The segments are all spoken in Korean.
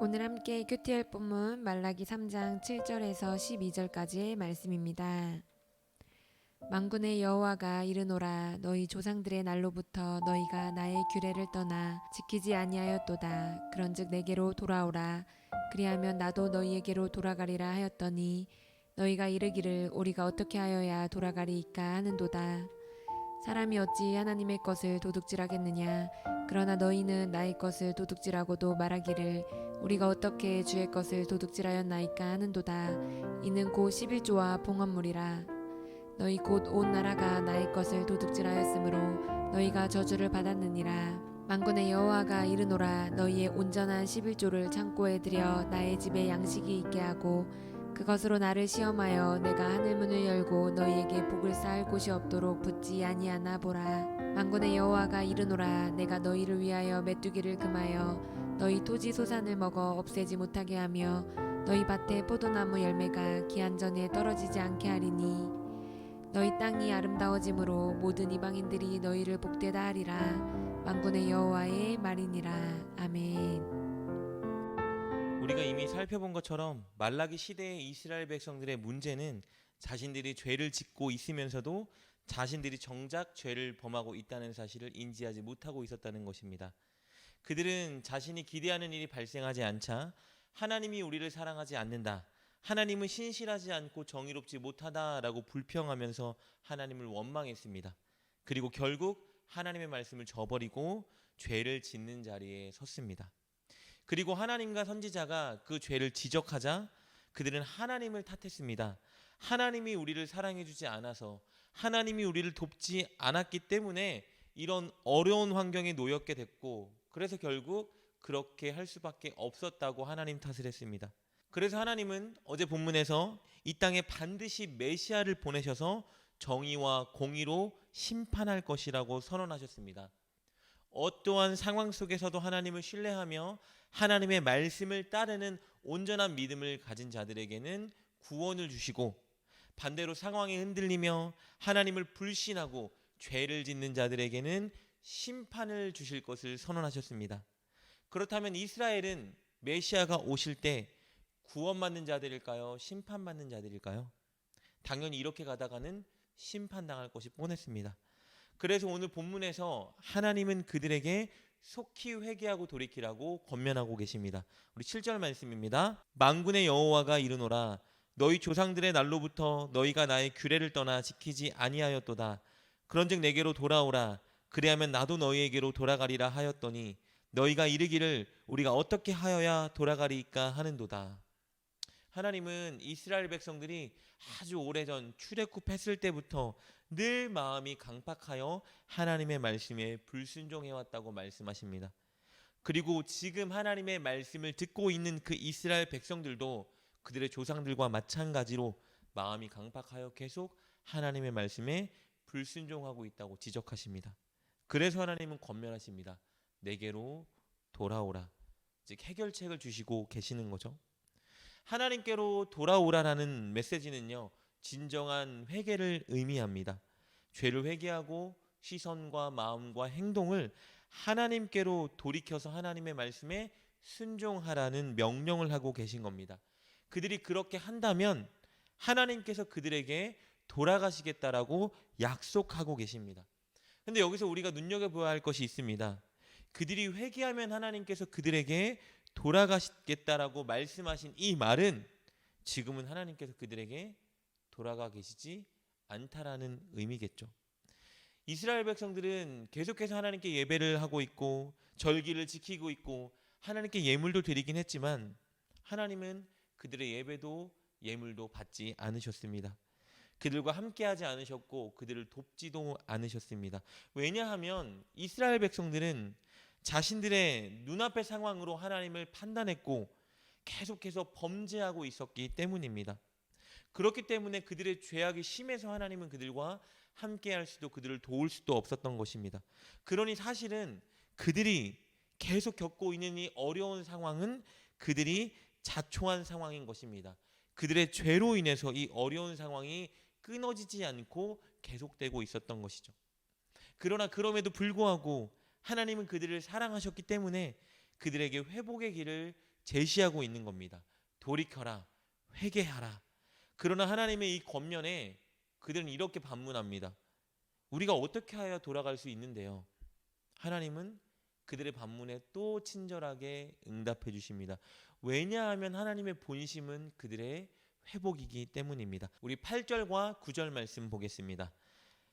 오늘 함께 큐티할 본문 말라기 3장 7절에서 12절까지의 말씀입니다. 만군의 여호와가 이르노라. 너희 조상들의 날로부터 너희가 나의 규례를 떠나 지키지 아니하였도다. 그런즉 내게로 돌아오라. 그리하면 나도 너희에게로 돌아가리라 하였더니 너희가 이르기를 우리가 어떻게 하여야 돌아가리이까 하는도다. 사람이 어찌 하나님의 것을 도둑질하겠느냐. 그러나 너희는 나의 것을 도둑질하고도 말하기를 우리가 어떻게 주의 것을 도둑질하였나이까 하는도다. 이는 곧 11조와 봉헌물이라. 너희 곧 온 나라가 나의 것을 도둑질하였으므로 너희가 저주를 받았느니라. 만군의 여호와가 이르노라. 너희의 온전한 11조를 창고에 들여 나의 집에 양식이 있게 하고 그것으로 나를 시험하여 내가 하늘문을 열고 너희에게 복을 쌓을 곳이 없도록 붙지 아니하나 보라. 만군의 여호와가 이르노라. 내가 너희를 위하여 메뚜기를 금하여 너희 토지 소산을 먹어 없애지 못하게 하며 너희 밭에 포도나무 열매가 기한 전에 떨어지지 않게 하리니 너희 땅이 아름다워짐으로 모든 이방인들이 너희를 복되다 하리라. 만군의 여호와의 말이니라. 아멘. 우리가 이미 살펴본 것처럼 말라기 시대의 이스라엘 백성들의 문제는 자신들이 죄를 짓고 있으면서도 자신들이 정작 죄를 범하고 있다는 사실을 인지하지 못하고 있었다는 것입니다. 그들은 자신이 기대하는 일이 발생하지 않자 하나님이 우리를 사랑하지 않는다, 하나님은 신실하지 않고 정의롭지 못하다라고 불평하면서 하나님을 원망했습니다. 그리고 결국 하나님의 말씀을 저버리고 죄를 짓는 자리에 섰습니다. 그리고 하나님과 선지자가 그 죄를 지적하자 그들은 하나님을 탓했습니다. 하나님이 우리를 사랑해 주지 않아서, 하나님이 우리를 돕지 않았기 때문에 이런 어려운 환경에 놓였게 됐고, 그래서 결국 그렇게 할 수밖에 없었다고 하나님 탓을 했습니다. 그래서 하나님은 어제 본문에서 이 땅에 반드시 메시아를 보내셔서 정의와 공의로 심판할 것이라고 선언하셨습니다. 어떠한 상황 속에서도 하나님을 신뢰하며 하나님의 말씀을 따르는 온전한 믿음을 가진 자들에게는 구원을 주시고, 반대로 상황에 흔들리며 하나님을 불신하고 죄를 짓는 자들에게는 심판을 주실 것을 선언하셨습니다. 그렇다면 이스라엘은 메시아가 오실 때 구원받는 자들일까요? 심판받는 자들일까요? 당연히 이렇게 가다가는 심판당할 것이 뻔했습니다. 그래서 오늘 본문에서 하나님은 그들에게 속히 회개하고 돌이키라고 권면하고 계십니다. 우리 7절 말씀입니다. 만군의 여호와가 이르노라. 너희 조상들의 날로부터 너희가 나의 규례를 떠나 지키지 아니하였도다. 그런즉 내게로 돌아오라. 그리하면 나도 너희에게로 돌아가리라 하였더니 너희가 이르기를 우리가 어떻게 하여야 돌아가리이까 하는도다. 하나님은 이스라엘 백성들이 아주 오래전 출애굽했을 때부터 늘 마음이 강팍하여 하나님의 말씀에 불순종해왔다고 말씀하십니다. 그리고 지금 하나님의 말씀을 듣고 있는 그 이스라엘 백성들도 그들의 조상들과 마찬가지로 마음이 강팍하여 계속 하나님의 말씀에 불순종하고 있다고 지적하십니다. 그래서 하나님은 권면하십니다. 내게로 돌아오라. 즉 해결책을 주시고 계시는 거죠. 하나님께로 돌아오라라는 메시지는요, 진정한 회개를 의미합니다. 죄를 회개하고 시선과 마음과 행동을 하나님께로 돌이켜서 하나님의 말씀에 순종하라는 명령을 하고 계신 겁니다. 그들이 그렇게 한다면 하나님께서 그들에게 돌아가시겠다라고 약속하고 계십니다. 그런데 여기서 우리가 눈여겨봐야 할 것이 있습니다. 그들이 회개하면 하나님께서 그들에게 돌아가시겠다라고 말씀하신 이 말은 지금은 하나님께서 그들에게 돌아가 계시지 않다라는 의미겠죠. 이스라엘 백성들은 계속해서 하나님께 예배를 하고 있고 절기를 지키고 있고 하나님께 예물도 드리긴 했지만 하나님은 그들의 예배도 예물도 받지 않으셨습니다. 그들과 함께하지 않으셨고 그들을 돕지도 않으셨습니다. 왜냐하면 이스라엘 백성들은 자신들의 눈앞의 상황으로 하나님을 판단했고 계속해서 범죄하고 있었기 때문입니다. 그렇기 때문에 그들의 죄악이 심해서 하나님은 그들과 함께할 수도 그들을 도울 수도 없었던 것입니다. 그러니 사실은 그들이 계속 겪고 있는 이 어려운 상황은 그들이 자초한 상황인 것입니다. 그들의 죄로 인해서 이 어려운 상황이 끊어지지 않고 계속되고 있었던 것이죠. 그러나 그럼에도 불구하고 하나님은 그들을 사랑하셨기 때문에 그들에게 회복의 길을 제시하고 있는 겁니다. 돌이켜라, 회개하라. 그러나 하나님의 이 권면에 그들은 이렇게 반문합니다. 우리가 어떻게 하여 돌아갈 수 있는데요? 하나님은 그들의 반문에 또 친절하게 응답해 주십니다. 왜냐하면 하나님의 본심은 그들의 회복이기 때문입니다. 우리 8절과 9절 말씀 보겠습니다.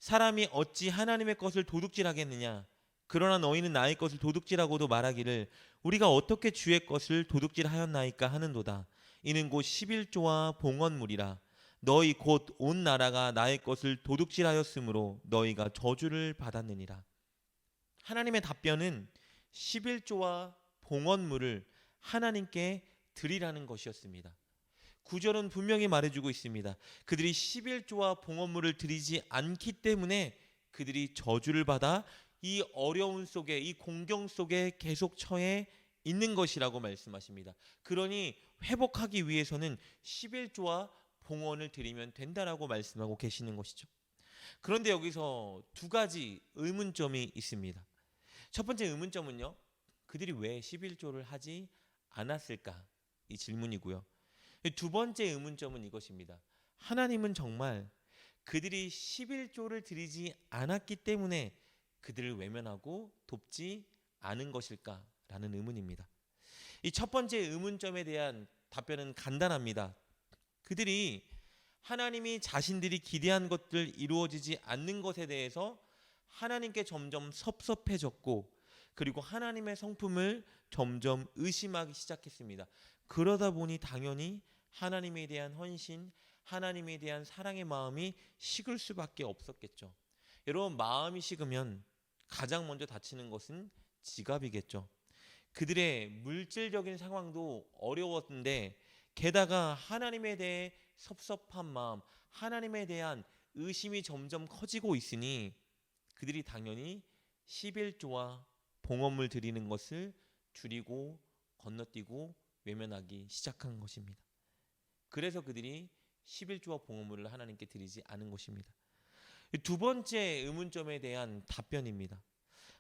사람이 어찌 하나님의 것을 도둑질하겠느냐? 그러나 너희는 나의 것을 도둑질하고도 말하기를 우리가 어떻게 주의 것을 도둑질하였나이까 하는도다. 이는 곧 11조와 봉헌물이라. 너희 곧 온 나라가 나의 것을 도둑질하였으므로 너희가 저주를 받았느니라. 하나님의 답변은 11조와 봉헌물을 하나님께 드리라는 것이었습니다. 9절은 분명히 말해주고 있습니다. 그들이 11조와 봉헌물을 드리지 않기 때문에 그들이 저주를 받아 이 어려운 속에, 이 공경 속에 계속 처해 있는 것이라고 말씀하십니다. 그러니 회복하기 위해서는 11조와 봉헌을 드리면 된다라고 말씀하고 계시는 것이죠. 그런데 여기서 두 가지 의문점이 있습니다. 첫 번째 의문점은요, 그들이 왜 11조를 하지 않았을까? 이 질문이고요. 두 번째 의문점은 이것입니다. 하나님은 정말 그들이 11조를 드리지 않았기 때문에 그들을 외면하고 돕지 않은 것일까라는 의문입니다. 이 첫 번째 의문점에 대한 답변은 간단합니다. 그들이 하나님이 자신들이 기대한 것들 이루어지지 않는 것에 대해서 하나님께 점점 섭섭해졌고, 그리고 하나님의 성품을 점점 의심하기 시작했습니다. 그러다 보니 당연히 하나님에 대한 헌신, 하나님에 대한 사랑의 마음이 식을 수밖에 없었겠죠. 여러분, 마음이 식으면 가장 먼저 다치는 것은 지갑이겠죠. 그들의 물질적인 상황도 어려웠는데 게다가 하나님에 대해 섭섭한 마음, 하나님에 대한 의심이 점점 커지고 있으니 그들이 당연히 11조와 봉헌물 드리는 것을 줄이고 건너뛰고 외면하기 시작한 것입니다. 그래서 그들이 11조와 봉헌물을 하나님께 드리지 않은 것입니다. 두 번째 의문점에 대한 답변입니다.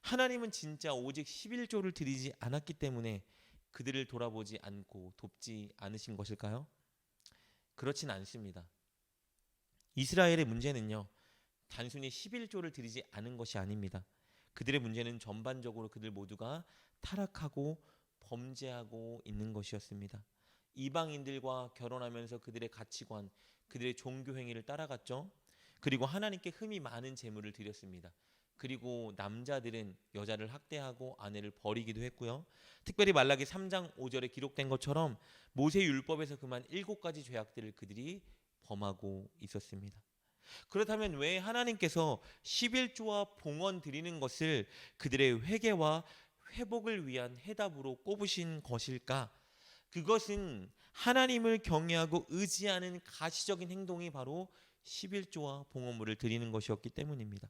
하나님은 진짜 오직 11조를 드리지 않았기 때문에 그들을 돌아보지 않고 돕지 않으신 것일까요? 그렇진 않습니다. 이스라엘의 문제는요, 단순히 11조를 드리지 않은 것이 아닙니다. 그들의 문제는 전반적으로 그들 모두가 타락하고 범죄하고 있는 것이었습니다. 이방인들과 결혼하면서 그들의 가치관, 그들의 종교 행위를 따라갔죠. 그리고 하나님께 흠이 많은 제물을 드렸습니다. 그리고 남자들은 여자를 학대하고 아내를 버리기도 했고요. 특별히 말라기 3장 5절에 기록된 것처럼 모세 율법에서 그만 7가지 죄악들을 그들이 범하고 있었습니다. 그렇다면 왜 하나님께서 11조와 봉헌 드리는 것을 그들의 회개와 회복을 위한 해답으로 꼽으신 것일까? 그것은 하나님을 경외하고 의지하는 가시적인 행동이 바로 11조와 봉헌물을 드리는 것이었기 때문입니다.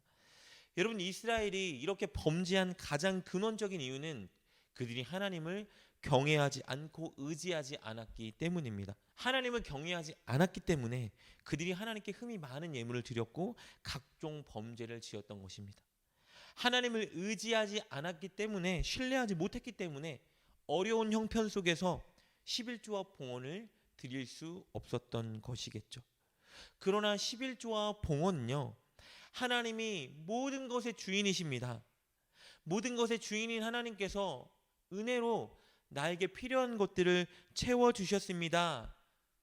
여러분, 이스라엘이 이렇게 범죄한 가장 근원적인 이유는 그들이 하나님을 경외하지 않고 의지하지 않았기 때문입니다. 하나님을 경외하지 않았기 때문에 그들이 하나님께 흠이 많은 예물을 드렸고 각종 범죄를 지었던 것입니다. 하나님을 의지하지 않았기 때문에, 신뢰하지 못했기 때문에 어려운 형편 속에서 11조와 봉헌을 드릴 수 없었던 것이겠죠. 그러나 11조와 봉헌은요, 하나님이 모든 것의 주인이십니다. 모든 것의 주인인 하나님께서 은혜로 나에게 필요한 것들을 채워주셨습니다.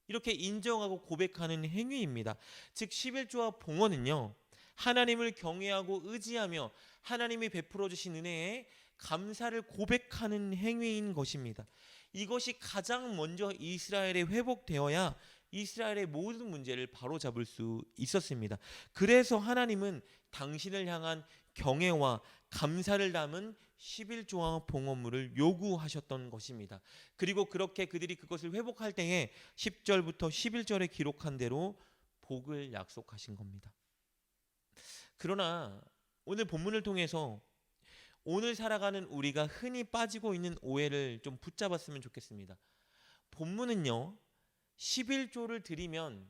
이렇게 인정하고 고백하는 행위입니다. 즉 11조와 봉헌은요, 하나님을 경외하고 의지하며 하나님이 베풀어 주신 은혜에 감사를 고백하는 행위인 것입니다. 이것이 가장 먼저 이스라엘에 회복되어야 이스라엘의 모든 문제를 바로잡을 수 있었습니다. 그래서 하나님은 당신을 향한 경외와 감사를 담은 11조와 봉헌물을 요구하셨던 것입니다. 그리고 그렇게 그들이 그것을 회복할 때에 10절부터 11절에 기록한 대로 복을 약속하신 겁니다. 그러나 오늘 본문을 통해서 오늘 살아가는 우리가 흔히 빠지고 있는 오해를 좀 붙잡았으면 좋겠습니다. 본문은요, 11조를 드리면,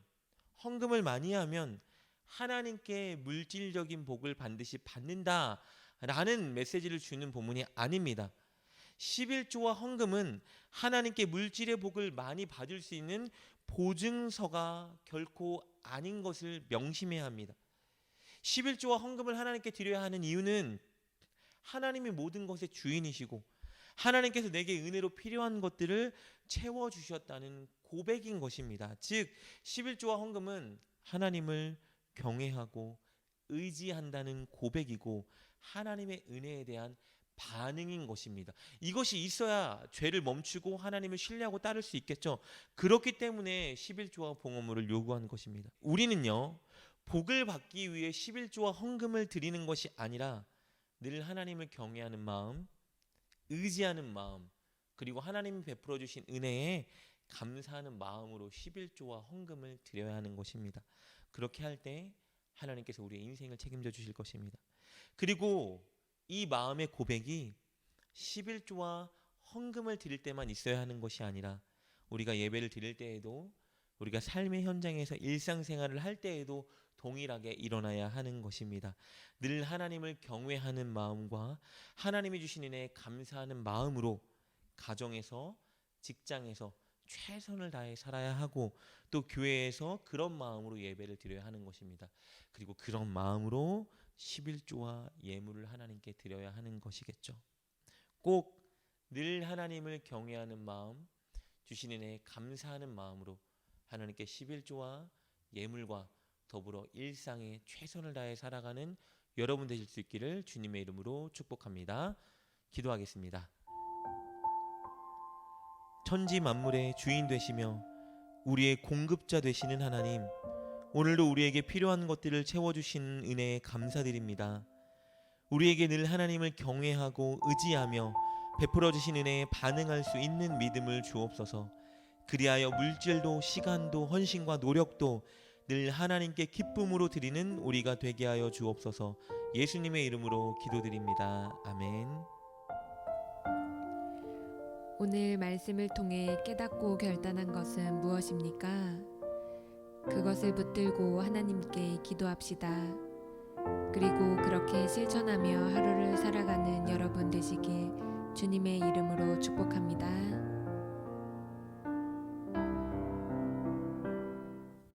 헌금을 많이 하면 하나님께 물질적인 복을 반드시 받는다라는 메시지를 주는 본문이 아닙니다. 11조와 헌금은 하나님께 물질의 복을 많이 받을 수 있는 보증서가 결코 아닌 것을 명심해야 합니다. 11조와 헌금을 하나님께 드려야 하는 이유는 하나님이 모든 것의 주인이시고 하나님께서 내게 은혜로 필요한 것들을 채워주셨다는 고백인 것입니다. 즉 11조와 헌금은 하나님을 경외하고 의지한다는 고백이고 하나님의 은혜에 대한 반응인 것입니다. 이것이 있어야 죄를 멈추고 하나님을 신뢰하고 따를 수 있겠죠. 그렇기 때문에 11조와 봉헌물을 요구하는 것입니다. 우리는요, 복을 받기 위해 11조와 헌금을 드리는 것이 아니라 늘 하나님을 경외하는 마음, 의지하는 마음, 그리고 하나님이 베풀어 주신 은혜에 감사하는 마음으로 11조와 헌금을 드려야 하는 것입니다. 그렇게 할 때 하나님께서 우리의 인생을 책임져 주실 것입니다. 그리고 이 마음의 고백이 11조와 헌금을 드릴 때만 있어야 하는 것이 아니라 우리가 예배를 드릴 때에도, 우리가 삶의 현장에서 일상생활을 할 때에도 동일하게 일어나야 하는 것입니다. 늘 하나님을 경외하는 마음과 하나님이 주신 은혜에 감사하는 마음으로 가정에서, 직장에서 최선을 다해 살아야 하고 또 교회에서 그런 마음으로 예배를 드려야 하는 것입니다. 그리고 그런 마음으로 11조와 예물을 하나님께 드려야 하는 것이겠죠. 꼭 늘 하나님을 경외하는 마음, 주신 은혜에 감사하는 마음으로 하나님께 11조와 예물과 더불어 일상에 최선을 다해 살아가는 여러분 되실 수 있기를 주님의 이름으로 축복합니다. 기도하겠습니다. 천지 만물의 주인 되시며 우리의 공급자 되시는 하나님, 오늘도 우리에게 필요한 것들을 채워주신 은혜에 감사드립니다. 우리에게 늘 하나님을 경외하고 의지하며 베풀어 주신 은혜에 반응할 수 있는 믿음을 주옵소서. 그리하여 물질도 시간도 헌신과 노력도 늘 하나님께 기쁨으로 드리는 우리가 되게 하여 주옵소서. 예수님의 이름으로 기도드립니다. 아멘. 오늘 말씀을 통해 깨닫고 결단한 것은 무엇입니까? 그것을 붙들고 하나님께 기도합시다. 그리고 그렇게 실천하며 하루를 살아가는 여러분 되시길 주님의 이름으로 축복합니다.